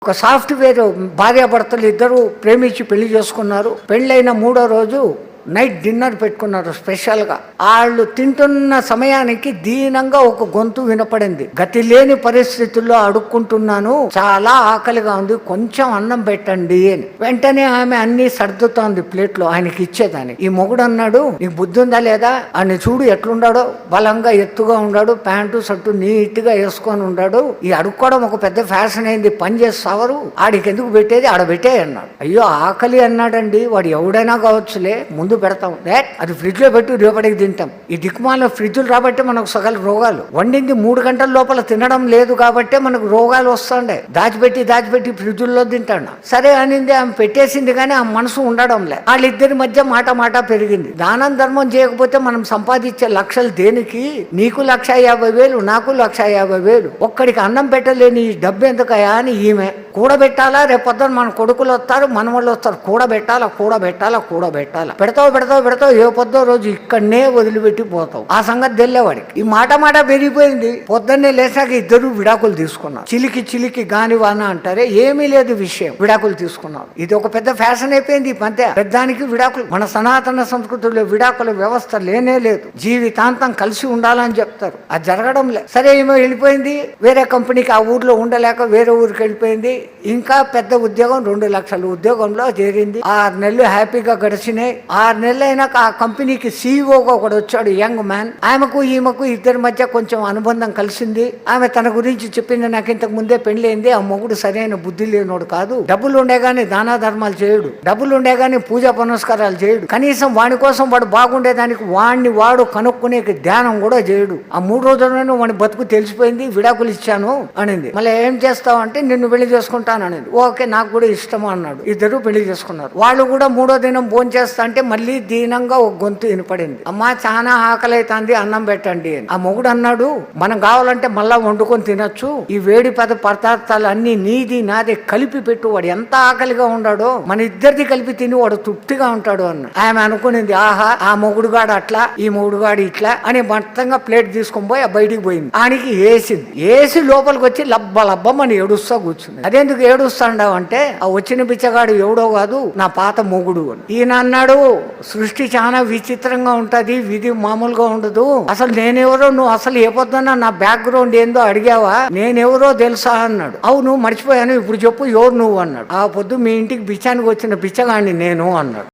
ఒక సాఫ్ట్వేర్ భార్యాభర్తలు ఇద్దరు ప్రేమించి పెళ్లి చేసుకున్నారు. పెళ్ళైన 3వ రోజు నైట్ డిన్నర్ పెట్టుకున్నారు స్పెషల్గా. వాళ్ళు తింటున్న సమయానికి దీనంగా ఒక గొంతు వినపడింది. గతి లేని పరిస్థితుల్లో అడుక్కుంటున్నాను, చాలా ఆకలిగా ఉంది, కొంచెం అన్నం పెట్టండి అని. వెంటనే ఆమె అన్ని సర్దుతోంది ప్లేట్లో ఆయనకి ఇచ్చేదాన్ని. ఈ మొగుడు అన్నాడు, నీకు బుద్ధి ఉందా లేదా, ఆయన చూడు ఎట్లున్నాడో, బలంగా ఎత్తుగా ఉన్నాడు, ప్యాంటు షర్టు నీట్ గా వేసుకొని ఉన్నాడు, ఈ అడుక్కోవడం ఒక పెద్ద ఫ్యాషన్ అయింది, పని చేస్తావరు, ఆడికి ఎందుకు పెట్టేది, ఆడ పెట్టే అన్నాడు. అయ్యో ఆకలి అన్నాడండి, వాడు ఎవడైనా కావచ్చులే, ముందు పెడతాం, అది ఫ్రిడ్జ్ లో పెట్టి రేపటికి తింటాం. ఈ దిక్కుమాల ఫ్రిడ్జ్లు రాబట్టే మనకు సగల రోగాలు. వండింది 3 గంటల లోపల తినడం లేదు కాబట్టి మనకు రోగాలు వస్తుండే. దాచిపెట్టి ఫ్రిడ్జుల్లో తింటాడు. సరే అనింది, ఆమె పెట్టేసింది, కానీ ఆ మనసు ఉండడం లే. వాళ్ళిద్దరి మధ్య మాట పెరిగింది. దానం ధర్మం చేయకపోతే మనం సంపాదించే లక్షలు దేనికి, నీకు 1,50,000 నాకు 1,50,000, ఒక్కడికి అన్నం పెట్టలేని ఈ డబ్బు ఎందుకయా అని ఈమె. కూడబెట్టాలా, రేపొద్దున మన కొడుకులు వస్తారు, మనవాళ్ళు వస్తారు, కూడబెట్టాలా. పెడతావు ఏ పొద్దో రోజు ఇక్కడనే వదిలిపెట్టి పోతావు. ఆ సంగతి తెలియవాడికి. ఈ మాట పెరిగిపోయింది. పొద్దున్నే లేచాక ఇద్దరు విడాకులు తీసుకున్నారు. చిలికి గానివాన అంటారే, ఏమీ లేదు విషయం, విడాకులు తీసుకున్నారు. ఇది ఒక పెద్ద ఫ్యాషన్ అయిపోయింది ఈ మధ్య. పెద్దానికి విడాకులు. మన సనాతన సంస్కృతిలో విడాకుల వ్యవస్థ లేనే లేదు. జీవితాంతం కలిసి ఉండాలని చెప్తారు, అది జరగడం లేదు. సరే ఏమో వెళ్ళిపోయింది వేరే కంపెనీకి, ఆ ఊర్లో ఉండలేక వేరే ఊరికి వెళ్ళిపోయింది. ఇంకా పెద్ద ఉద్యోగం, 2 లక్షల ఉద్యోగంలో చేరింది. 6 నెలలు హ్యాపీగా గడిచినాయి. 6 నెలలు అయినాక ఆ కంపెనీకి సీఈఓగా ఒకడు వచ్చాడు, యంగ్ మ్యాన్. ఆమెకు ఈమెకు ఇద్దరి మధ్య కొంచెం అనుబంధం కలిసింది. ఆమె తన గురించి చెప్పింది, నాకు ఇంతకు ముందే పెళ్ళైంది, ఆ మొగుడు సరైన బుద్ధి లేనోడు కాదు, డబ్బులు ఉండే గానీ దానా ధర్మాలు చేయడు, డబ్బులు ఉండే గానీ పూజా పునస్కారాలు చేయడు, కనీసం వాడి కోసం వాడు బాగుండేదానికి వాడు కనుక్కునే ధ్యానం కూడా చేయడు. ఆ 3 రోజుల్లోనే వాడి బతుకు తెలిసిపోయింది, విడాకులు ఇచ్చాను అనింది. మళ్ళీ ఏం చేస్తావు అంటే, నిన్ను పెళ్లి చేసుకుంటాను అనేది. ఓకే, నాకు కూడా ఇష్టము అన్నాడు. ఇద్దరు పెళ్లి చేసుకున్నారు. వాళ్ళు కూడా 3వ దినం భోజనం చేస్తా అంటే మళ్ళీ దీనంగా ఒక గొంతు వినపడింది, అమ్మా చాలా ఆకలి అవుతుంది, అన్నం పెట్టండి అని. ఆ మొగుడు అన్నాడు, మనం కావాలంటే మళ్ళా వండుకొని తినొచ్చు, ఈ వేడి పదార్థాలు అన్ని నీది నాది కలిపి పెట్టు, వాడు ఎంత ఆకలిగా ఉన్నాడో మన ఇద్దరిది కలిపి తిని వాడు తృప్తిగా ఉంటాడు అన్న. ఆమె అనుకునేది, ఆహా ఆ మొగుడుగాడు అట్లా, ఈ మొగుడుగాడు ఇట్లా అని మొత్తంగా ప్లేట్ తీసుకొని పోయి బయటికి పోయింది. ఆనికి ఏసి లోపలికి వచ్చి లబ్బమని ఏడుస్తా కూర్చుంది. అదెందుకు ఏడుస్తాండావు అంటే, ఆ వచ్చిన బిచ్చగాడు ఎవడో కాదు, నా పాత మొగుడు అని. ఈయన అన్నాడు, సృష్టి చాలా విచిత్రంగా ఉంటది, విధి మామూలుగా ఉండదు, అసలు నేనెవరో, నువ్వు అసలు ఏ పొద్దున్నా నా బ్యాక్గ్రౌండ్ ఏందో అడిగావా, నేనెవరో తెలుసా అన్నాడు. అవును మర్చిపోయాను, ఇప్పుడు చెప్పు ఎవరు నువ్వు అన్నాడు. ఆ పొద్దు మీ ఇంటికి బిచ్చానికి వచ్చిన బిచ్చగాడిని నేను అన్నాడు.